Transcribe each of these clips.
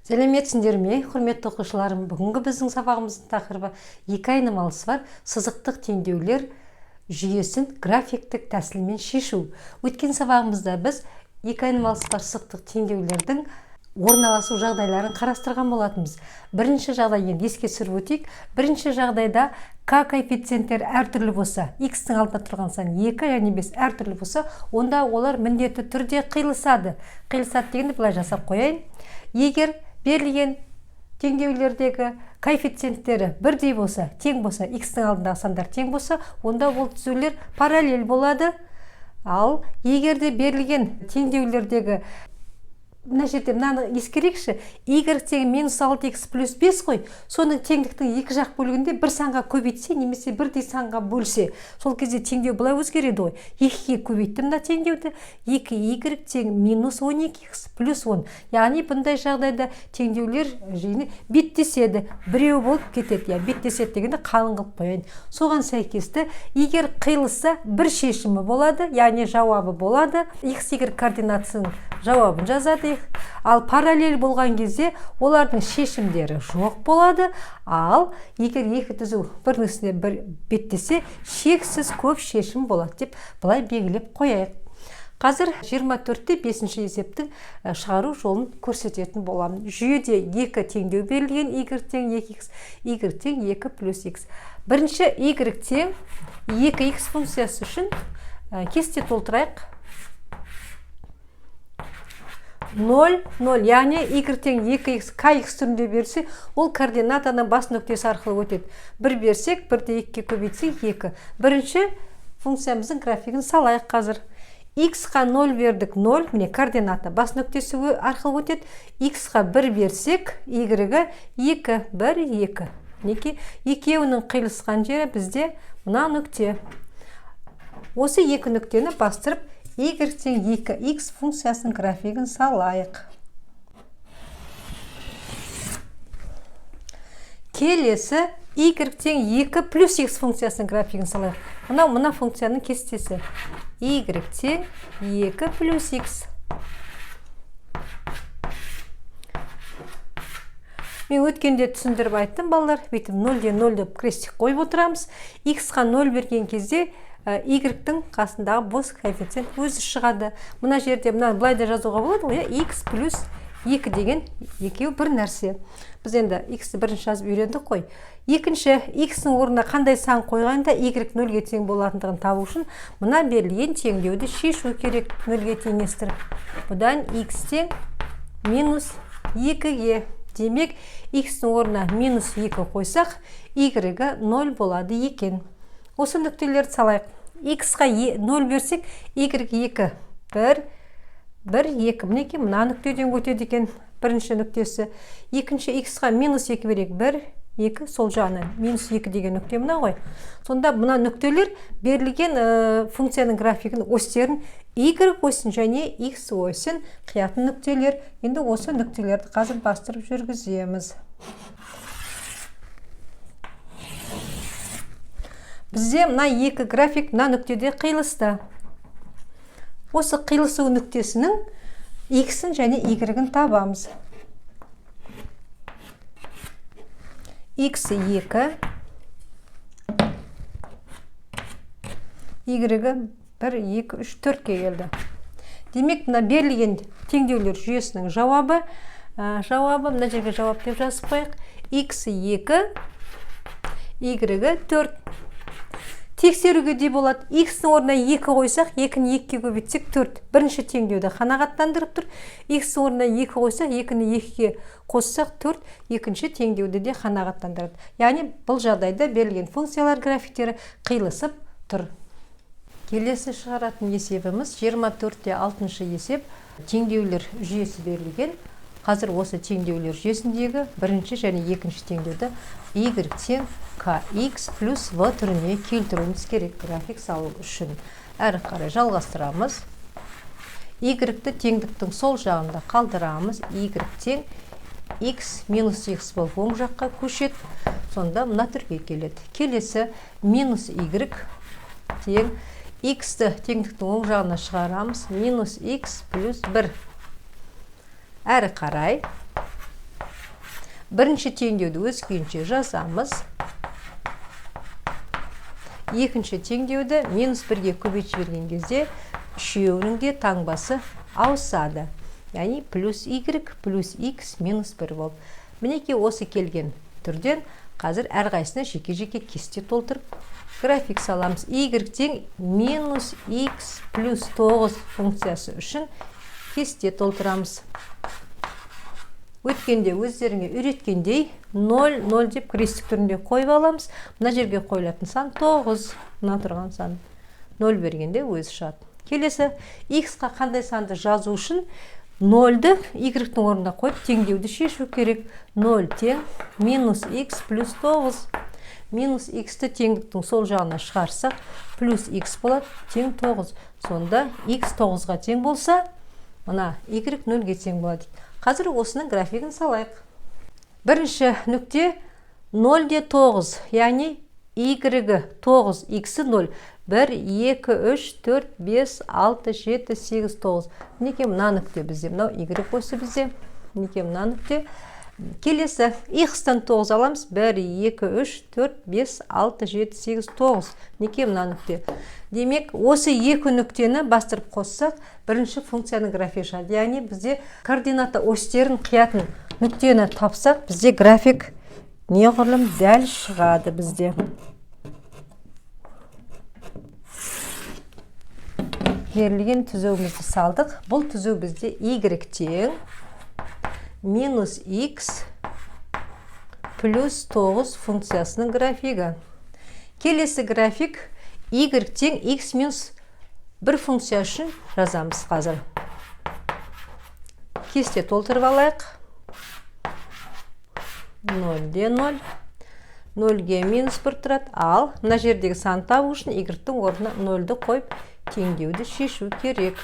Сәлеметсіңдер ме, құрметті оқушыларым? Бүгінгі біздің сабағымыздың тақырыбы екі айнымалысы бар сызықтық теңдеулер жүйесін графиктік тәсілмен шешу. Өткен сабағымызда біз екі айнымалысы бар сызықтық теңдеулердің орналасу жағдайларын қарастырған болатынбыз. Бірінші жағдайын еске түсіріп өтейік. Бірінші жағдайда k коэффициенттер әртүрлі болса, x-тің алдында тұрған сан 2 және 5 әртүрлі болса, онда олар міндетті түрде қиылысады. Қиылысады дегенді былай жасап қояйын. Егер берілген теңдеулердегі коэффициенттері бірдей болса, тең болса, x-тің алдындағы сандар тең болса, онда ол түзулер параллель болады. Ал егер де берілген теңдеулердегі мына жерде мынаны ескерейікші, y тең минус 6x плюс 5 қой, соның теңдіктің екі жақ бөлігінде бір санға көбейтсе, немесе бірдей санға бөлсе, сол кезде теңдеу былай өзгереді ғой. 2-ге көбейтті мына теңдеуді, 2y тең минус 12x плюс 10. Яғни бұндай жағдайда теңдеулер жиыны беттеседі, біреу болып кетеді. Беттеседі дегенде қалың қылып қояйын. Соған сәйкесті, егер қиылысса бір шешімі болады, яғни жауабы болады. X-y координатының жауабын жазады. Ал параллель болған кезде олардың шешімдері жоқ болады. Ал егер екі түзу бірінің үстіне бір беттесе, шексіз көп шешім болады деп былай белгілеп қояйық. Қазір 24-те 5-ші есептің шығару жолын көрсететін боламын. Жүйеде екі теңдеу берілген, y тең 2x, y тең 2 плюс x. Бірінші y тең 2x функциясы үшін кесте толтырайық. 0, 0, яғни y тең 2x, kx түрінде берсе, ол координатаның бас нүктесі арқылы өтеді. 1 берсек, 1-де 2-ге көбейтсек 2. Бірінші функциямыздың графигін салайық қазір. X-қа 0 бердік, 0, міне координата бас нүктесі арқылы өтеді. X-қа 1 берсек, y-ға 2, 1, 2. Неке екеуінің қиылысқан жері бізде мына нүкте. Осы екі нүктені бастырып, y тең 2x функциясының графигін салайық. Келесі y тең 2 плюс x функциясының графигін салайық. Мына функцияның кестесі. y тең 2 плюс x. Мен өткенде түсіндіріп айттым, балалар. Бүйтіп 0-ден 0 деп крестик қойып отырамыз. X-қа 0 берген кезде y-тің қасындағы бос коэффициент өзі шығады. Мына жерде былай да жазуға болады ғой, x плюс 2 деген екеуі бір нәрсе. Біз енді x-ті бірінші жазып үйрендік қой. Екінші, x-ның орнына қандай сан қойғанда y 0-ге тең болатындығын табу үшін мына берілген теңдеуді шешу керек. 0-ге теңестіріп. Бұдан x тең минус 2-ге. Демек, x-ның орнына минус 2 қойсақ, y-ға 0 болады екен. Осы нүктелерді салайық. X-ға 0 берсек, y-ға 2, 1, 1, 2. Мінеке, мына нүктеден өтеді екен бірінші нүктесі. Екінші X-ға минус 2 берек, 1, 2, сол жағынан. Минус 2 деген нүкте мына ғой. Сонда мына нүктелер берілген функцияның графигін осьтерін y осін және x осін қиятын нүктелер. Енді осы нүктелерді қазір бастырып жүргіземіз. Бізде мына екі график мына нүктеде қиылысты. Осы қиылысу нүктесінің x-ін және y-ін табамыз. X 2, y-ға 1, 2, 3, 4-ке келді. Демек, мына берілген теңдеулер жүйесінің жауабы мына жерге жауап деп жазып қойық. X 2, y-ға 4. Тексеруге де болады. X-ның орнына 2 қойсақ, 2-ні 2-ге көбейтсек 4. Бірінші теңдеуді қанағаттандырып тұр. X-ның орнына 2 қойсақ, 2-ні 2-ге қоссақ 4. Екінші теңдеуді де қанағаттандырады. Яғни бұл жағдайда берілген функциялар графиктері қиылысып тұр. Келесі шығаратын есебіміз 24-те 6-шы есеп. Теңдеулер жүйесі берілген. Қазір осы теңдеулер жүйесіндегі бірінші және екінші теңдеуді y тең kx плюс v түріне келтіруіміз керек график салу үшін. Әрі қарай жалғастырамыз. Y-ті теңдіктің сол жағында қалдырамыз. Y тең x минус x болып оң жаққа көшеді. Сонда мына түрге келеді. Келесі минус y тең x-ті теңдіктің оң жағына шығарамыз. Минус x плюс 1. Әрі қарай Бірінші теңдеуді өз күйінше жазамыз. Екінші теңдеуді минус 1-ге көбейтіп жіберген кезде үшеуінің де таңбасы ауысады. Яғни плюс y плюс x минус 1 болып. Мінекей осы келген түрден қазір әрқайсына жеке-жеке кесте толтырып график саламыз. Y тең минус x плюс 9 функциясы үшін кесте толтырамыз. Өткенде өздеріңе үйреткендей 0, 0 деп крестик түрінде қойып аламыз. Мына жерге қойылатын сан 9. Мына тұрған сан 0 бергенде өзі шығады. Келесі, x-қа қандай санды жазу үшін 0-ды y-тің орнына қойып теңдеуді шешу керек. 0 тең минус x плюс 9. Минус x-ті теңдіктің сол жағына шығарсақ, плюс x болады, тең 9. Сонда x 9-ға тең болса, мына y 0-ге тең болады. Қазір осының графигін салайық. Бірінші нүкте 0-де 9, яғни y-гі 9, x-і 0. 1, 2, 3, 4, 5, 6, 7, 8, 9. Неке мына нүкте бізде, мынау y осы бізде. Неке мына нүкте. Келесі, x-тан 9 аламыз. 1, 2, 3, 4, 5, 6, 7, 8, 9. Неке мына нүкте. Демек, осы екі нүктені бастырып қоссақ, бірінші функцияның графигі шығады. Яғни бізде координата осьтерін қиятын нүктені тапсақ, бізде график неғұрлым дәл шығады бізде. Берілген түзеуімізді салдық. Бұл түзеу бізде y тең минус x плюс 9 функциясының графигі. Келесі график y тең x минус 1 функция үшін жазамыз қазір. Кесте толтырып алайық. 0-де 0. 0-ге минус 1 тұрады. Ал мына жердегі сан табу үшін y-тің орнына 0-ді қойып теңдеуді шешу керек.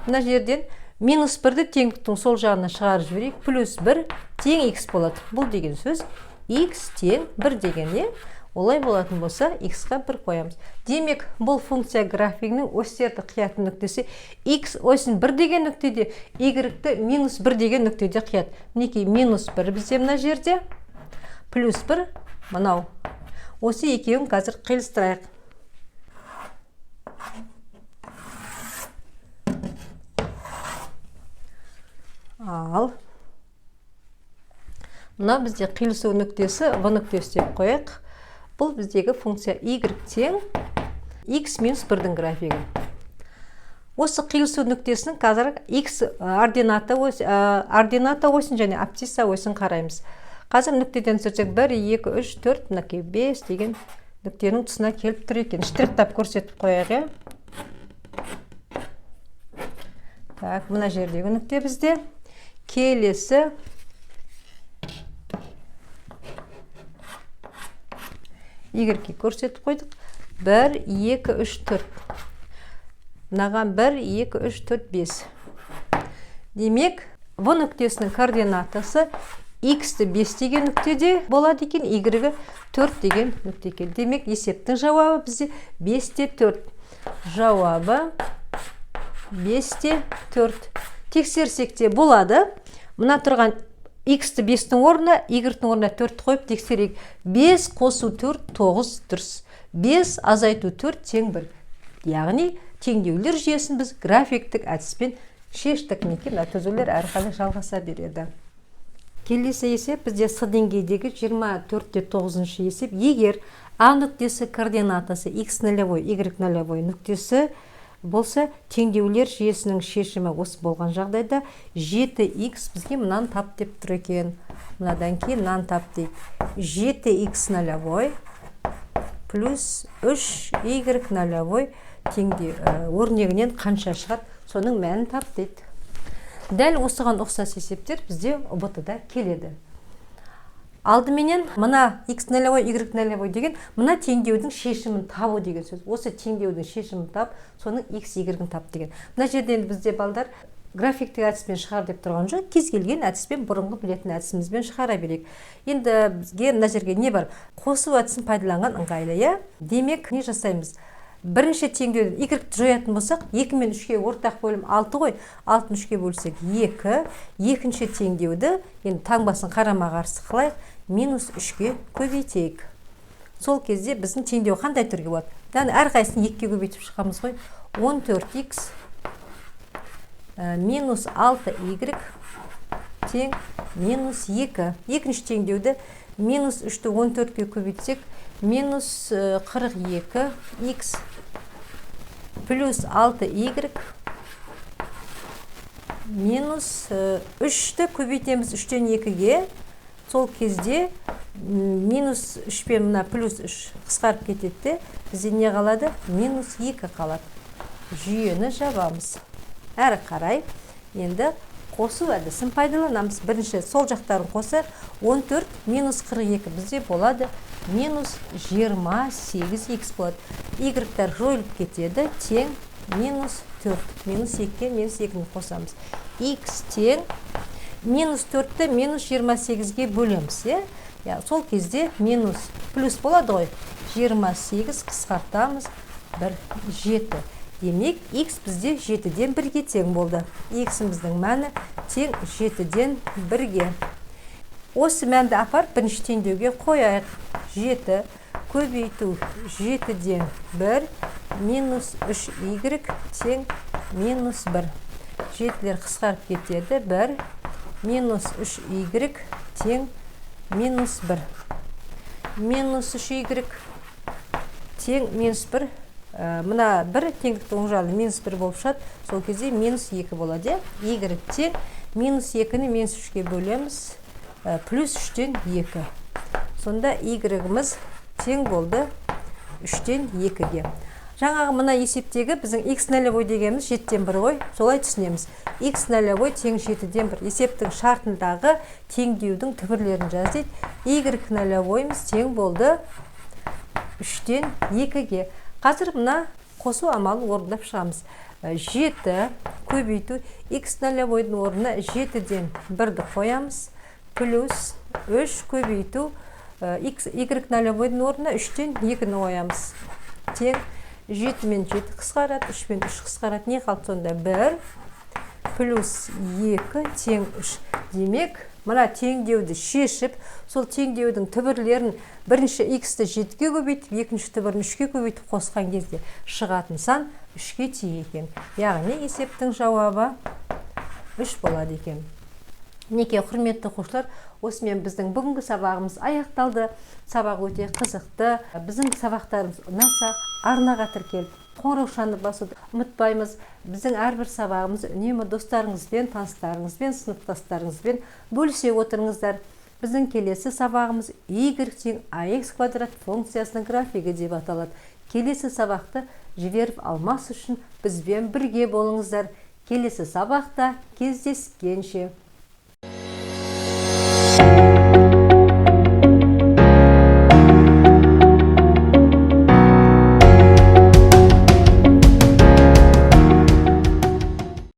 Мына жерден минус 1-ді теңдіктің сол жағына шығарып жіберейік. Плюс 1 тең x болады. Бұл деген сөз x тең 1 деген не? Олай болатын болса, x-қа 1 қоямыз. Демек, бұл функция графигінің осьтерді қиятын нүктесі x осін 1 деген нүктеде, y-ті минус 1 деген нүктеде қият. Мінекей минус 1 бізде мына жерде, плюс 1 мынау. Осы екеуін қазір қиылыстырайық. Ал мына бізде қиылысу нүктесі v нүктесі деп қояйық. Бұл біздегі функция y тең x минус 1-дің графигі. Осы қиылысу нүктесінің қазір x ордината осін және абсцисса осін қараймыз. Қазір нүктеден түсірсек 1, 2, 3, 4, мінекей 5 деген нүктенің тұсына келіп тұр екен. Штрихтап көрсетіп қояйық. Так, мына жердегі нүкте бізде. Келесі y-ге көрсетіп қойдық. 1, 2, 3, 4. Мынаған 1, 2, 3, 4, 5. Демек, v нүктесінің координатасы x-ті 5 деген нүктеде болады екен, y-гі 4 деген нүкте екен. Демек, есептің жауабы бізде 5-те 4. Жауабы 5-те 4. Тексерсек те болады. Мына тұрған x-ті 5-тің орнына, y-тің орнына 4 қойып тексерейік. 5 қосу 4, 9 дұрыс. 5 азайту 4 тең 1. Яғни, теңдеулер жүйесін біз графиктік әдіспен шештік. Мінекей мына түзулер әрқашан жалғаса береді. Келесі есеп бізде с деңгейдегі 24-те 9-шы есеп. Егер а нүктесі координатасы x0, y0 нүктесі болса, теңдеулер жүйесінің шешімі осы болған жағдайда 7x бізге мынаны тап деп тұр екен. Мынадан кейін мынаны тап дейді. 7x0 плюс 3y0 өрнегінен қанша шығады, соның мәнін тап дейді. Дәл осыған ұқсас есептер бізде ұбт-да келеді. Алдыменен мына x0, y0 деген мына теңдеудің шешімін табу деген сөз. Осы теңдеудің шешімін тап, соның x, y-ін тап деген. Мына жерден бізде балдар графиктік әдіспен шығар деп тұрған жоқ. Кез келген әдіспен, бұрынғы білетін әдісімізбен шығара берейік. Енді бізге мына жерге не бар? Қосу әдісін пайдаланған ыңғайлы, иә? Демек, не жасаймыз? бірінші теңдеуден y-ті жоятын болсақ, 2 мен 3-ке ортақ бөлім 6 ғой. 6-ны 3-ке бөлсек 2. Екінші теңдеуді, енді таңбасын қарама қарсы қылайық, минус 3-ке көбейтейік. Сол кезде біздің теңдеу қандай түрге болады? Яғни әрқайсысын 2-ке көбейтіп шығамыз ғой. 14x минус 6y тең минус 2. Екінші теңдеуді минус 3-ті 14-ке көбейтсек, минус 42x плюс 6y минус 3-ті көбейтеміз 3-тен 2-ге. Сол кезде минус 3 пен мына плюс 3 қысқарып кетеді. Бізде не қалады? Минус 2 қалады. Жүйені жабамыз. Әрі қарай енді қосу әдісін пайдаланамыз. Бірінші сол жақтарын қосар. 14 минус 42 бізде болады. Минус 28x болады. Y-тар жойылып кетеді. Тең минус 4. Минус 2-ке минус 2-ні қосамыз. X тең минус 4-ті минус 28-ге бөлеміз. Сол кезде минус плюс болады ғой. 28 қысқартамыз. 7. Демек, x бізде 7-ден 1-ге тең болды. X-іміздің мәні тең 7-ден 1-ге. Осы мәнді апарып бірінші теңдеуге қояйық. 7 көбейту 7-ден 1 минус 3y тең минус 1. 7-лер қысқарып кетеді. 1 минус 3y тең минус 1. Минус 3y тең минус 1. Мына 1 теңдікті оң жағы минус 1 болып шығады. Сол кезде минус 2 болады. Y тең минус 2-ні минус 3-ке бөлеміз. Плюс 3-тен 2. Сонда Y-іміз тең болды 3-тен 2-ге. Жаңағы мына есептегі біздің x нөлевой дегеніміз 7-ден 1 ғой. Солай түсінеміз. X нөлевой тең 7-ден 1. Есептің шартындағы теңдеудің түбірлерін жаздайды. Y нөлевойымыз тең болды 3-тен 2-ге. Қазір мына қосу амалын орындап шығамыз. 7 көбейту x нөлевойдың орнына 7-ден 1-ді қоямыз. Плюс 3 көбейту y нөлевойдың орнына 3-тен 2-ні қоямыз. Тең 7 мен 7 қысқарады, 3 мен 3 қысқарады. Не қалды сонда? 1 плюс 2 тең 3. Демек, мына теңдеуді шешіп, сол теңдеудің түбірлерін бірінші x-ті 7-ге көбейтіп, екінші түбірін 3-ге көбейтіп қосқан кезде шығатын сан 3-ге тең екен. Яғни есептің жауабы 3 болады екен. Неке құрметті оқушылар, осымен біздің бүгінгі сабағымыз аяқталды. Сабақ өте қызықты. Біздің сабақтарымыз ұнаса, арнаға тіркеліп, қоңыраушаны басуды ұмытпаймыз. Біздің әрбір сабағымыз үнемі достарыңызбен, таныстарыңызбен, сыныптастарыңызбен бөлісе отырыңыздар. Біздің келесі сабағымыз y тең ax квадрат функциясының графигі деп аталады. Келесі сабақты жіберіп алмас үшін бізбен бірге болыңыздар. Келесі сабақта кездескенше.